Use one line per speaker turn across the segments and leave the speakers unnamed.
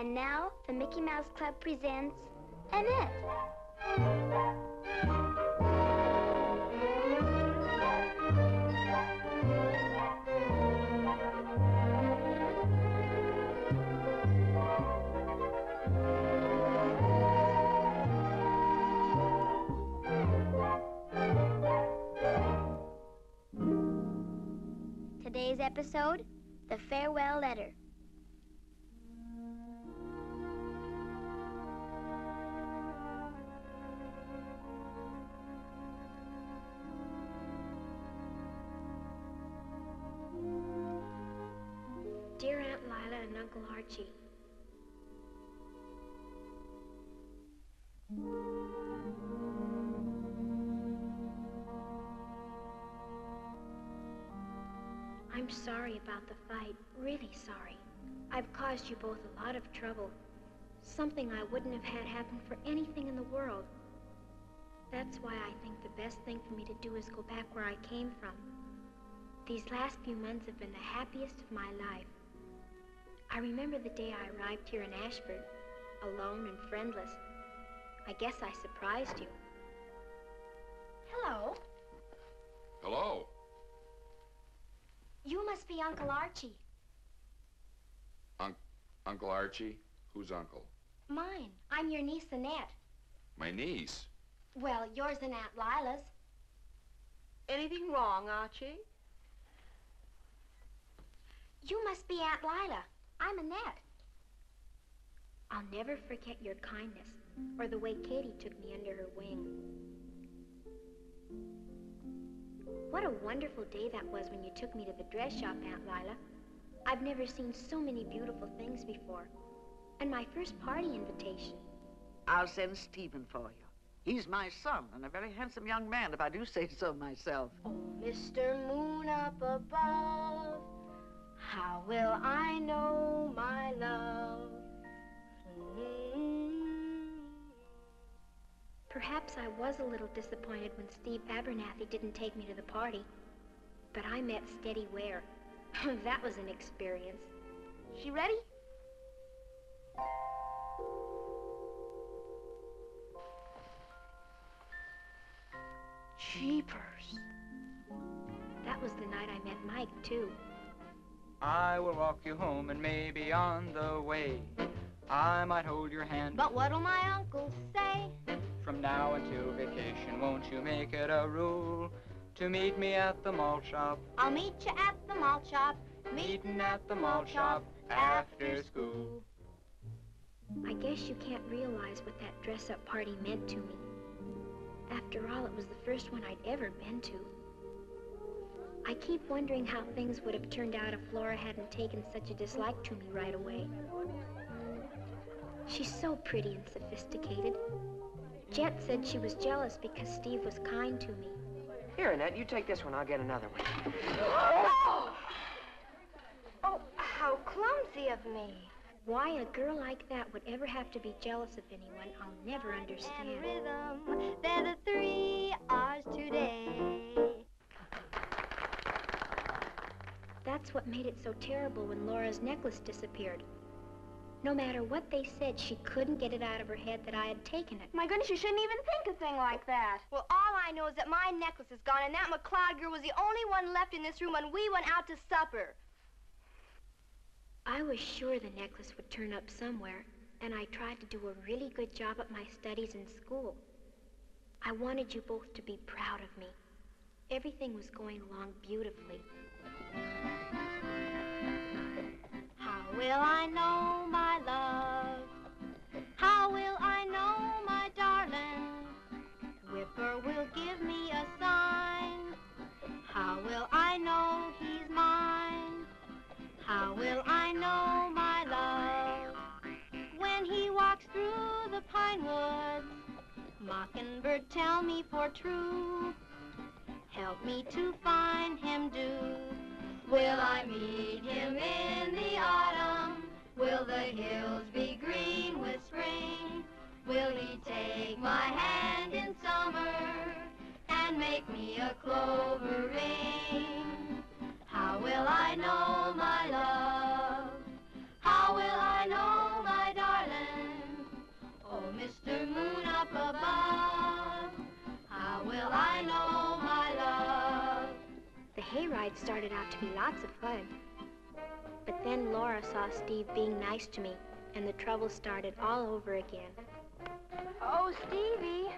And now, the Mickey Mouse Club presents Annette. Today's episode, The Farewell Letter.
Dear Aunt Lila and Uncle Archie, I'm sorry about the fight, really sorry. I've caused you both a lot of trouble, something I wouldn't have had happen for anything in the world. That's why I think the best thing for me to do is go back where I came from. These last few months have been the happiest of my life. I remember the day I arrived here in Ashford, alone and friendless. I guess I surprised you.
Hello.
Hello.
You must be Uncle Archie.
Uncle Archie? Who's uncle?
Mine. I'm your niece, Annette.
My niece?
Well, yours and Aunt Lila's.
Anything wrong, Archie?
You must be Aunt Lila. I'm Annette.
I'll never forget your kindness or the way Katie took me under her wing. What a wonderful day that was when you took me to the dress shop, Aunt Lila. I've never seen so many beautiful things before. And my first party invitation.
I'll send Stephen for you. He's my son and a very handsome young man, if I do say so myself.
Oh, Mr. Moon up above, how will I know my love?
Perhaps I was a little disappointed when Steve Abernathy didn't take me to the party. But I met Steady Ware. That was an experience.
She ready?
Jeepers. That was the night I met Mike, too.
I will walk you home, and maybe on the way I might hold your hand.
But what'll my uncle say?
From now until vacation, won't you make it a rule to meet me at the malt shop?
I'll meet you at the malt shop.
Meeting at the malt shop after school.
I guess you can't realize what that dress-up party meant to me. After all, it was the first one I'd ever been to. I keep wondering how things would have turned out if Flora hadn't taken such a dislike to me right away. She's so pretty and sophisticated. Jet said she was jealous because Steve was kind to me.
Here, Annette, you take this one. I'll get another one.
Oh, how clumsy of me.
Why a girl like that would ever have to be jealous of anyone, I'll never understand.
Rhythm, they're the 3 R's today.
That's what made it so terrible when Laura's necklace disappeared. No matter what they said, she couldn't get it out of her head that I had taken it.
My goodness, you shouldn't even think a thing like that. Well, all I know is that my necklace is gone, and that McLeod girl was the only one left in this room when we went out to supper.
I was sure the necklace would turn up somewhere, and I tried to do a really good job at my studies in school. I wanted you both to be proud of me. Everything was going along beautifully.
How will I know my love? How will I know my darling? Whipper will give me a sign. How will I know he's mine? How will I know my love? When he walks through the pine woods, mockingbird tell me for true. Help me to find him, do. Will I meet him in the autumn? Will the hills be green with spring? Will he take my hand in summer and make me a clover ring? How will I know my love? How will I know my
night started out to be lots of fun. But then Laura saw Steve being nice to me, and the trouble started all over again.
Oh, Stevie,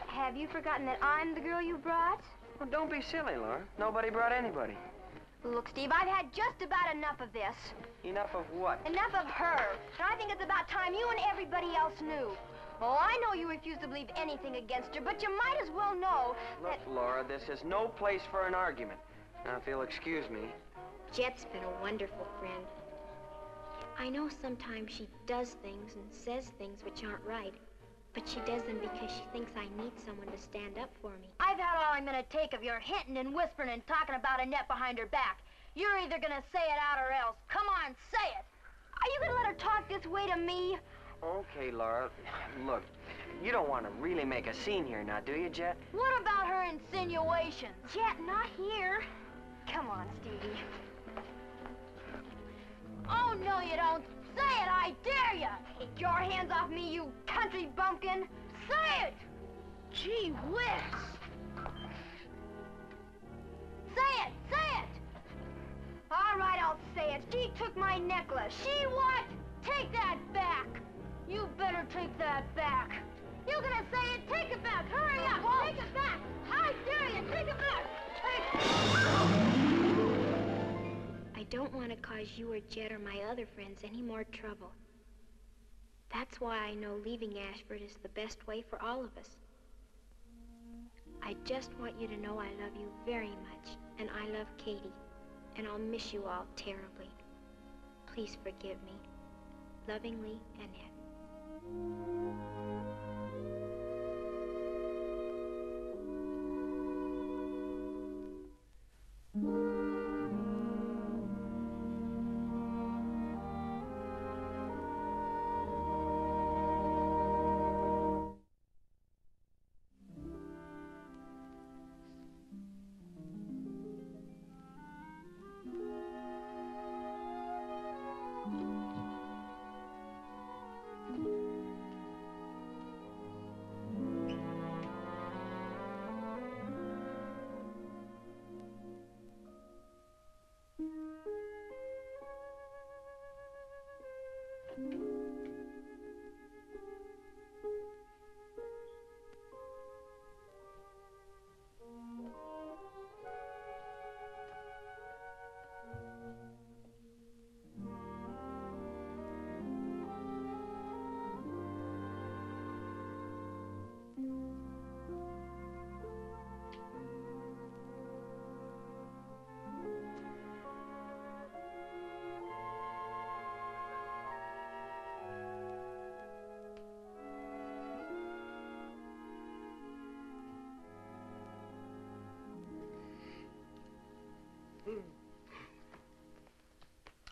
have you forgotten that I'm the girl you brought?
Well, don't be silly, Laura. Nobody brought anybody.
Look, Steve, I've had just about enough of this.
Enough of what?
Enough of her. And I think it's about time you and everybody else knew. Oh, I know you refuse to believe anything against her, but you might as well know
Look, Laura, this is no place for an argument. Now, if you'll excuse me.
Jet's been a wonderful friend. I know sometimes she does things and says things which aren't right, but she does them because she thinks I need someone to stand up for me.
I've had all I'm gonna take of your hinting and whispering and talking about Annette behind her back. You're either gonna say it out or else. Come on, say it.
Are you gonna let her talk this way to me?
Okay, Laura. Look, you don't want to really make a scene here now, do you, Jet?
What about her insinuations?
Jet, not here. Come on, Stevie.
Oh, no, you don't. Say it, I dare you.
Take your hands off me, you country bumpkin.
Say it. Gee whiz. Say it, say it.
All right, I'll say it. She took my necklace.
She what? Take that back. You better take that back. You're gonna say it, take it back. Hurry up, take it back. I dare you, take it back. Take
I don't want to cause you or Jet or my other friends any more trouble. That's why I know leaving Ashford is the best way for all of us. I just want you to know I love you very much, and I love Katie, and I'll miss you all terribly. Please forgive me. Lovingly, Annette.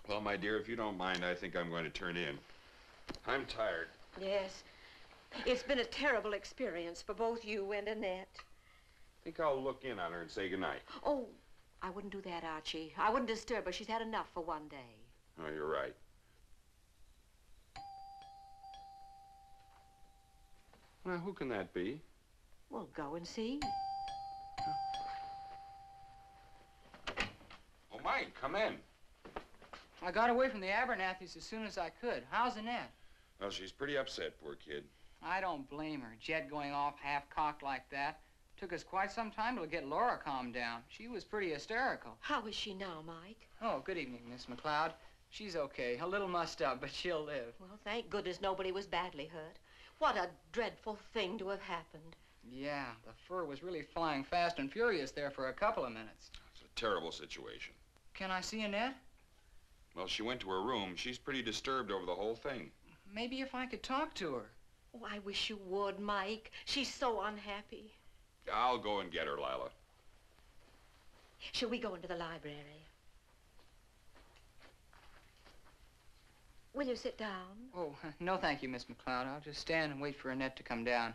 Well, my dear, if you don't mind, I think I'm going to turn in. I'm tired.
Yes. It's been a terrible experience for both you and Annette.
I think I'll look in on her and say goodnight.
Oh, I wouldn't do that, Archie. I wouldn't disturb her. She's had enough for one day.
Oh, you're right. Well, who can that be?
Well, go and see.
Oh, Mike, come in.
I got away from the Abernathys as soon as I could. How's Annette?
Well, she's pretty upset, poor kid.
I don't blame her. Jet going off half-cocked like that. Took us quite some time to get Laura calmed down. She was pretty hysterical.
How is she now, Mike?
Oh, good evening, Miss McLeod. She's okay. A little mussed up, but she'll live.
Well, thank goodness nobody was badly hurt. What a dreadful thing to have happened.
Yeah, the fur was really flying fast and furious there for a couple of minutes.
It's a terrible situation.
Can I see Annette?
Well, she went to her room. She's pretty disturbed over the whole thing.
Maybe if I could talk to her.
Oh, I wish you would, Mike. She's so unhappy.
I'll go and get her, Lila.
Shall we go into the library? Will you sit down?
Oh, no thank you, Miss McLeod. I'll just stand and wait for Annette to come down.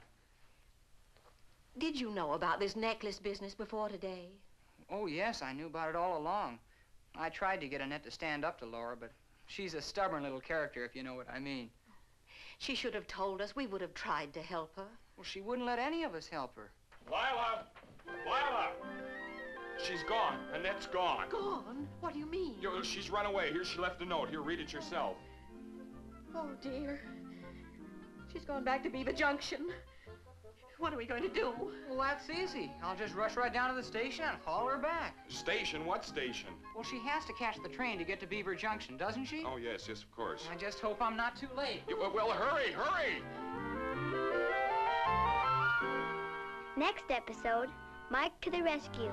Did you know about this necklace business before today?
Oh, yes, I knew about it all along. I tried to get Annette to stand up to Laura, but she's a stubborn little character, if you know what I mean.
She should have told us. We would have tried to help her.
Well, she wouldn't let any of us help her.
Lila! Lila! she's gone. Annette's gone.
Gone? What do you mean?
She's run away. Here, she left a note. Here, read it yourself.
Oh, dear. She's gone back to Beaver Junction. What are we going to do?
Well, that's easy. I'll just rush right down to the station and haul her back.
Station? What station?
Well, she has to catch the train to get to Beaver Junction, doesn't she?
Oh, yes, of course.
I just hope I'm not too late.
Well, hurry, hurry!
Next episode, Mike to the rescue.